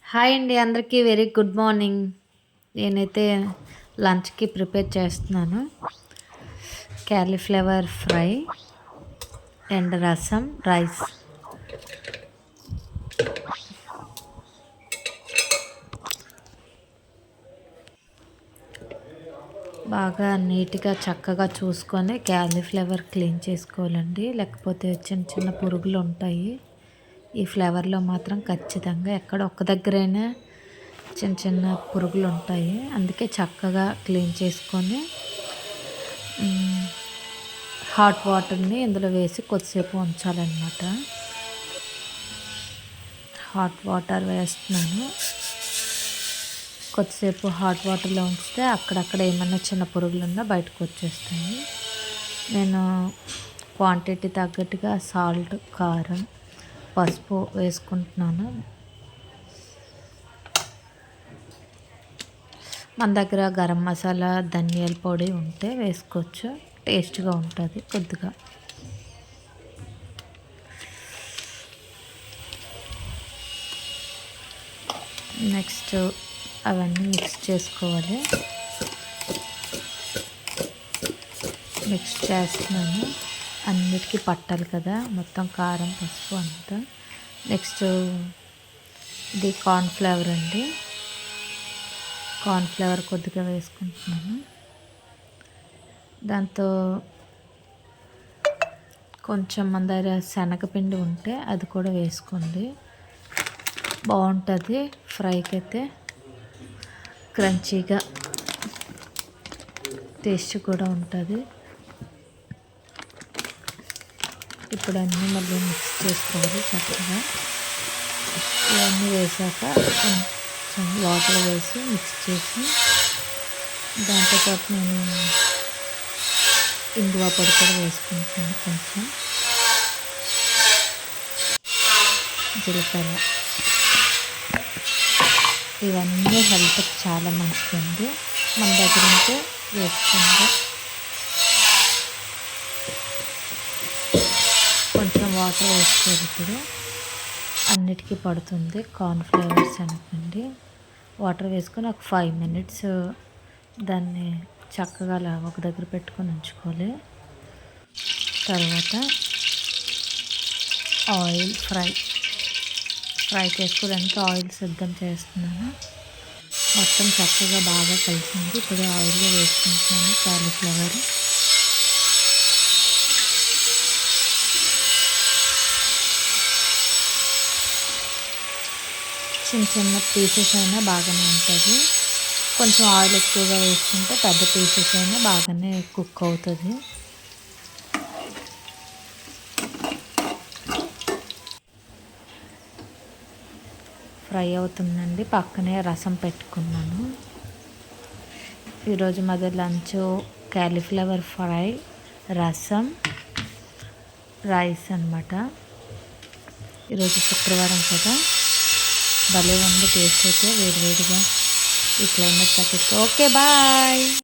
Hi అండి అందరికీ very good morning. నేనైతే లంచ్కి ప్రిపేర్ చేస్తున్నాను. క్యాలీఫ్లవర్ ఫ్రై అండ్ రసం, రైస్. బాగా నీట్గా చక్కగా చూసుకొని క్యాలీఫ్లవర్ క్లీన్ చేసుకోవాలండి. లేకపోతే చిన్న చిన్న పురుగులు ఉంటాయి. ఈ ఫ్లేవర్లో మాత్రం ఖచ్చితంగా ఎక్కడ ఒక్క దగ్గరైనా చిన్న చిన్న పురుగులు ఉంటాయి. అందుకే చక్కగా క్లీన్ చేసుకొని హాట్ వాటర్ని ఇందులో వేసి కొద్దిసేపు ఉంచాలన్నమాట. హాట్ వాటర్ వేస్తున్నాను. కొద్దిసేపు హాట్ వాటర్లో ఉంచితే అక్కడక్కడ ఏమన్నా చిన్న పురుగులు ఉన్నా బయటకు వచ్చేస్తాయి. నేను క్వాంటిటీ తగ్గట్టుగా సాల్ట్, కారం, పసుపు వేసుకుంటున్నాను. మన దగ్గర గరం మసాలా, ధనియాల పొడి ఉంటే వేసుకోవచ్చు. టేస్ట్గా ఉంటుంది కొద్దిగా. నెక్స్ట్ అవన్నీ మిక్స్ చేసుకోవాలి. మిక్స్ చేస్తున్నాను. అన్నిటికీ పట్టాలి కదా మొత్తం కారం, పసుపు అంతా. నెక్స్ట్ ఇది కార్న్ఫ్లవర్ అండి. కార్న్ఫ్లవర్ కొద్దిగా వేసుకుంటున్నాను. దాంతో కొంచెం మన దగ్గర శనగపిండి ఉంటే అది కూడా వేసుకోండి. బాగుంటుంది ఫ్రైకి అయితే. క్రంచీగా టేస్ట్ కూడా ఉంటుంది. ఇప్పుడు అన్నీ మళ్ళీ మిక్స్ చేసుకోవాలి చక్కగా. ఇవన్నీ వేసాక కొంచెం వాటర్ వేసి మిక్స్ చేసి దాంతోపాటు నేను ఇంగువ పొడి కూడా వేసుకుంటున్నాను. కొంచెం జీలకర్ర. ఇవన్నీ హెల్త్కి చాలా మంచిదండి. మన దగ్గర ఉంటే వేసుకోండి. కొంచెం వాటర్ వేసుకోవాలి. ఇప్పుడు అన్నిటికీ పడుతుంది కార్న్ఫ్లవర్, శనగపిండి. వాటర్ వేసుకొని ఒక 5 minutes దాన్ని చక్కగా అలా ఒక దగ్గర పెట్టుకొని ఉంచుకోవాలి. తర్వాత ఆయిల్ ఫ్రై చేసుకోవడానికి ఆయిల్ సిద్ధం చేస్తున్నాను. మొత్తం చక్కగా బాగా కలిసింది. ఇప్పుడు ఆయిల్లో వేసుకుంటున్నాను క్యాలీఫ్లవర్. చిన్న చిన్న పీసెస్ అయినా బాగానే ఉంటుంది. కొంచెం ఆయిల్ ఎక్కువగా వేసుకుంటే పెద్ద పీసెస్ అయినా బాగానే కుక్ అవుతుంది. ఫ్రై అవుతుందండి. పక్కనే రసం పెట్టుకున్నాను. ఈరోజు మాది లంచ్ క్యాలీఫ్లవర్ ఫ్రై, రసం, రైస్ అన్నమాట. ఈరోజు శుక్రవారం కదా. భలే ఉంది టేస్ట్ అయితే వేడివేడిగా ఈ క్లైమేట్ తగ్గట్టు. Okay bye.